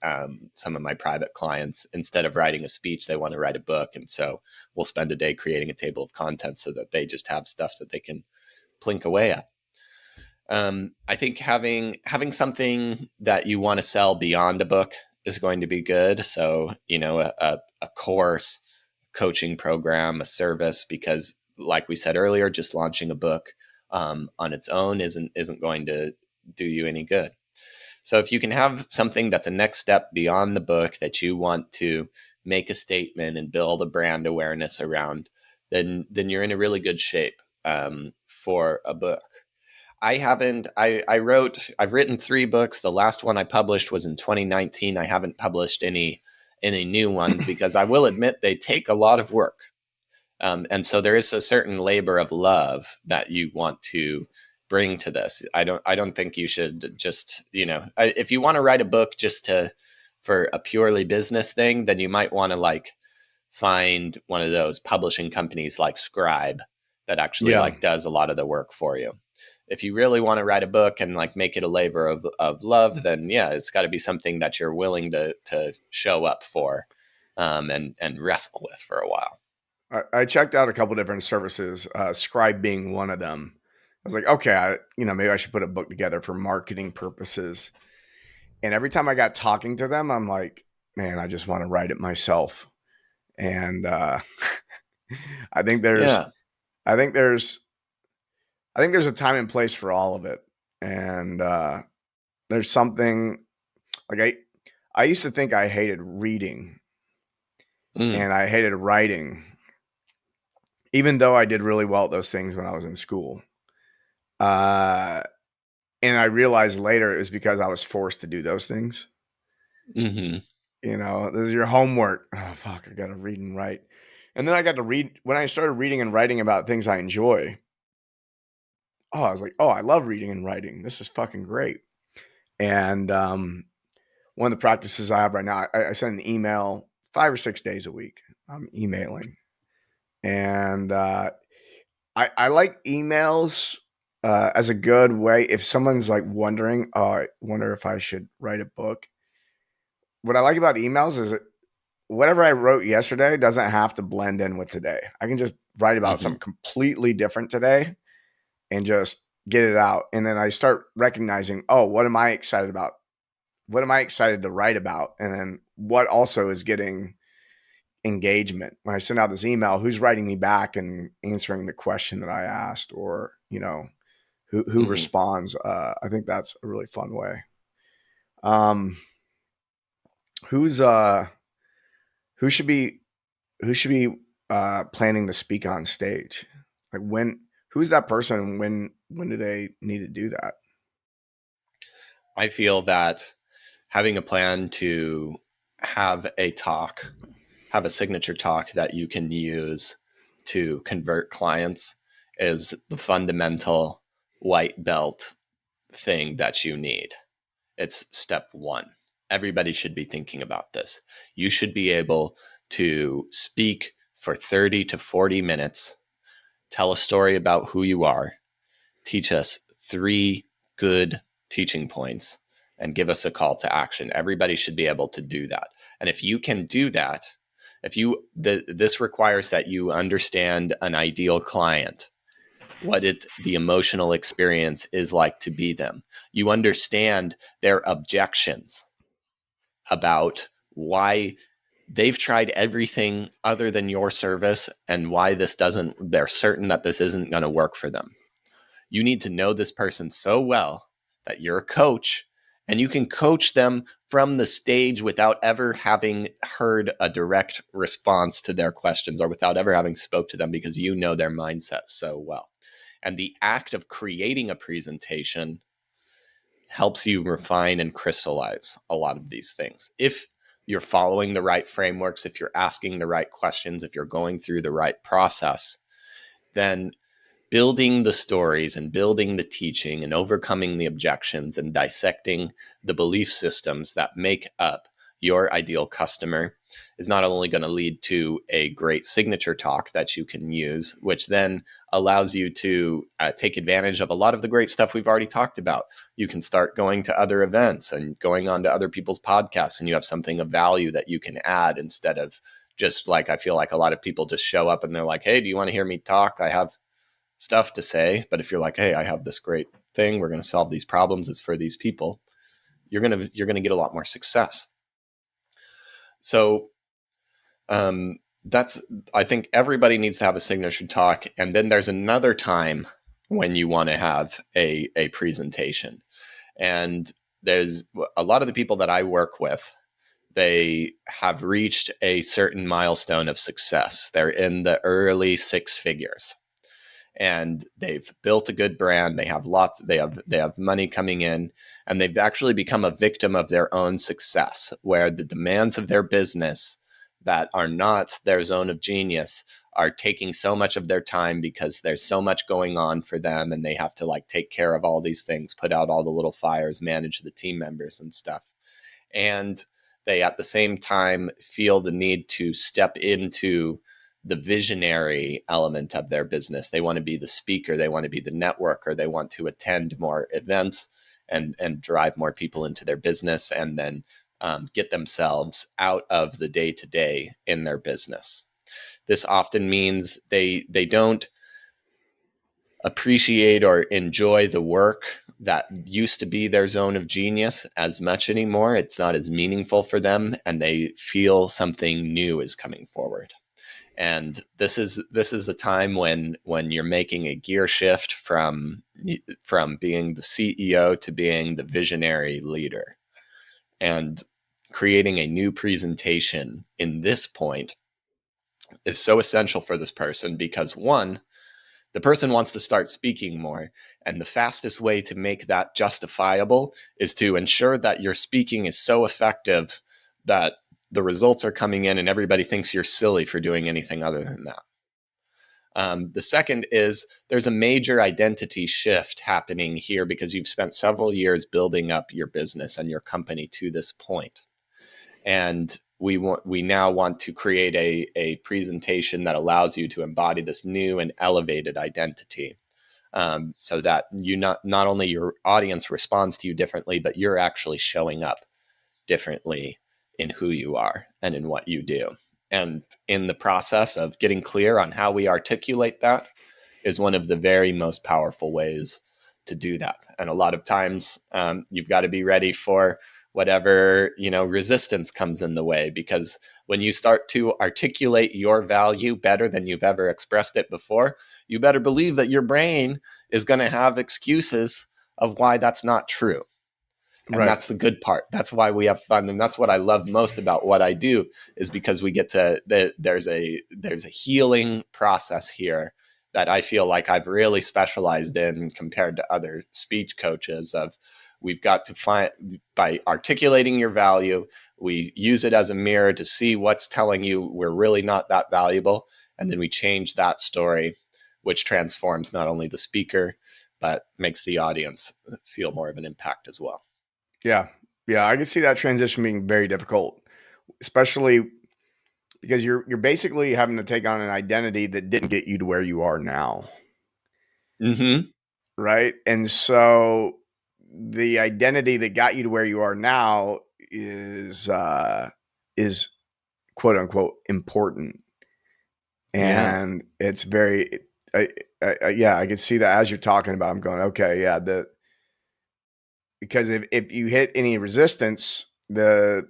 some of my private clients. Instead of writing a speech, they want to write a book, and so we'll spend a day creating a table of contents so that they just have stuff that they can plink away at. I think having something that you want to sell beyond a book is going to be good. So a course, coaching program, a service, because like we said earlier, just launching a book on its own isn't going to do you any good. So if you can have something that's a next step beyond the book that you want to make a statement and build a brand awareness around, then you're in a really good shape for a book. I haven't. I've written 3 books. The last one I published was in 2019. I haven't published any any new ones, because I will admit they take a lot of work. And so there is a certain labor of love that you want to bring to this. I don't think you should just, if you want to write a book just for a purely business thing, then you might want to like find one of those publishing companies like Scribe that actually
Yeah.
like does a lot of the work for you. If you really want to write a book and like make it a labor of love, then yeah, it's got to be something that you're willing to show up for, and wrestle with for a while.
I checked out a couple different services, Scribe being one of them. I was like, okay, maybe I should put a book together for marketing purposes. And every time I got talking to them, I'm like, man, I just want to write it myself. And I think there's,
Yeah.
I think there's, I think there's a time and place for all of it. And there's something like I used to think I hated reading
Mm.
and I hated writing, even though I did really well at those things when I was in school. Uh, and I realized later it was because I was forced to do those things.
Hmm.
This is your homework. Oh, fuck, I got to read and write. And then I got to read when I started reading and writing about things I enjoy. Oh, I was like, oh, I love reading and writing. This is fucking great. And one of the practices I have right now, I send an email 5 or 6 days a week. I'm emailing. And I like emails as a good way. If someone's like wondering, oh, I wonder if I should write a book. What I like about emails is that whatever I wrote yesterday doesn't have to blend in with today. I can just write about
Hmm.
something completely different today and just get it out. And then I start recognizing, oh, what am I excited about? What am I excited to write about? And then what also is getting engagement when I send out this email, who's writing me back and answering the question that I asked, or, who
Hmm.
responds. I think that's a really fun way. Um, who's, who should be planning to speak on stage? Like who's that person and when do they need to do that?
I feel that having a plan to have a talk, have a signature talk that you can use to convert clients is the fundamental white belt thing that you need. It's step one. Everybody should be thinking about this. You should be able to speak for 30 to 40 minutes, tell a story about who you are, teach us 3 good teaching points, and give us a call to action. Everybody should be able to do that. And if you can do that, this requires that you understand an ideal client, what the emotional experience is like to be them. You understand their objections about why they've tried everything other than your service and why they're certain that this isn't going to work for them. You need to know this person so well that you're a coach and you can coach them from the stage without ever having heard a direct response to their questions or without ever having spoke to them, because you know their mindset so well. And the act of creating a presentation helps you refine and crystallize a lot of these things. If you're following the right frameworks, if you're asking the right questions, if you're going through the right process, then building the stories and building the teaching and overcoming the objections and dissecting the belief systems that make up your ideal customer is not only going to lead to a great signature talk that you can use, which then allows you to take advantage of a lot of the great stuff we've already talked about. You can start going to other events and going on to other people's podcasts, and you have something of value that you can add, instead of just like, I feel like a lot of people just show up and they're like, hey, do you want to hear me talk? I have stuff to say. But if you're like, hey, I have this great thing, we're going to solve these problems, it's for these people, you're going to get a lot more success. So that's, I think everybody needs to have a signature talk. And then there's another time when you want to have a presentation. And there's a lot of the people that I work with, they have reached a certain milestone of success. They're in the early 6 figures. and they've built a good brand. They have money coming in, and they've actually become a victim of their own success, where the demands of their business that are not their zone of genius are taking so much of their time because there's so much going on for them, and they have to like take care of all these things, put out all the little fires, manage the team members and stuff. And they at the same time feel the need to step into the visionary element of their business. They want to be the speaker, they want to be the networker, they want to attend more events and drive more people into their business, and then get themselves out of the day to day in their business. This often means they don't appreciate or enjoy the work that used to be their zone of genius as much anymore. It's not as meaningful for them, and they feel something new is coming forward. And this is the time when you're making a gear shift from being the CEO to being the visionary leader, and creating a new presentation in this point is so essential for this person, because one, the person wants to start speaking more. And the fastest way to make that justifiable is to ensure that your speaking is so effective that the results are coming in and everybody thinks you're silly for doing anything other than that. The second is there's a major identity shift happening here because you've spent several years building up your business and your company to this point. And we now want to create a presentation that allows you to embody this new and elevated identity, so that you not only your audience responds to you differently, but you're actually showing up differently in who you are and in what you do. And in the process of getting clear on how we articulate that is one of the very most powerful ways to do that. And a lot of times you've got to be ready for whatever, resistance comes in the way, because when you start to articulate your value better than you've ever expressed it before, you better believe that your brain is going to have excuses of why that's not true. And
Right.
that's the good part. That's why we have fun, and that's what I love most about what I do, is because we get to there's a healing process here that I feel like I've really specialized in compared to other speech coaches. Of we've got to find, by articulating your value, we use it as a mirror to see what's telling you we're really not that valuable, and then we change that story, which transforms not only the speaker but makes the audience feel more of an impact as well.
Yeah. Yeah. I can see that transition being very difficult, especially because you're basically having to take on an identity that didn't get you to where you are now.
Mm-hmm.
Right. And so the identity that got you to where you are now is quote unquote important.
Yeah,
And it's very yeah, I can see that as you're talking about. I'm going, okay, yeah, because if you hit any resistance, the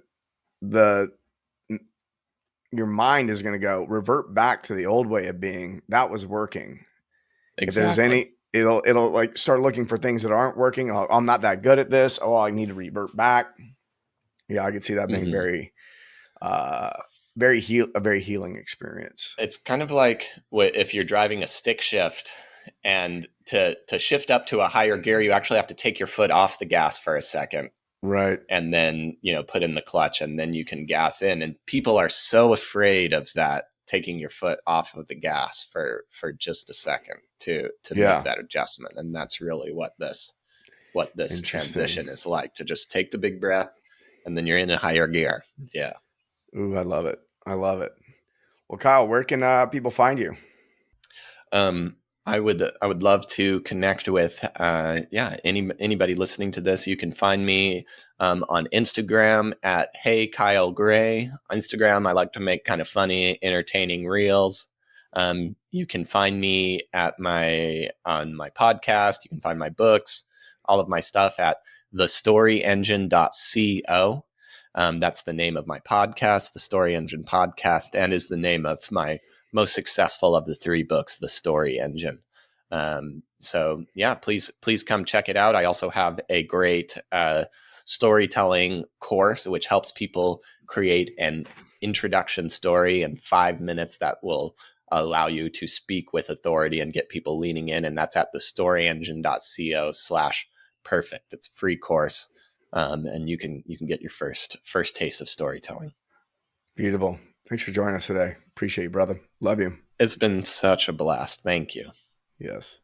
your mind is going to go revert back to the old way of being. That was working. If there's
exactly.
any, it'll like start looking for things that aren't working. Oh, I'm not that good at this. Oh, I need to revert back. Yeah, I could see that being
Mm-hmm.
uh, a very healing experience.
It's kind of like if you're driving a stick shift, and to shift up to a higher gear, you actually have to take your foot off the gas for a second,
Right.
and then put in the clutch, and then you can gas in. And people are so afraid of that, taking your foot off of the gas for just a second to make
Yeah.
that adjustment. And that's really what this
Interesting.
transition is like, to just take the big breath, and then you're in a higher gear. Yeah.
Ooh, I love it. I love it. Well, Kyle, where can people find you?
Um, I would love to connect with anybody listening to this. You can find me on Instagram at Hey Kyle Gray. Instagram, I like to make kind of funny, entertaining reels. You can find me on my podcast. You can find my books, all of my stuff at thestoryengine.co. That's the name of my podcast, the Story Engine Podcast, and is the name of my most successful of the three books, The Story Engine. So yeah, please come check it out. I also have a great storytelling course which helps people create an introduction story in 5 minutes that will allow you to speak with authority and get people leaning in. And that's at thestoryengine.co/perfect. It's a free course. And you can get your first taste of storytelling.
Beautiful. Thanks for joining us today. Appreciate you, brother. Love you.
It's been such a blast. Thank you.
Yes.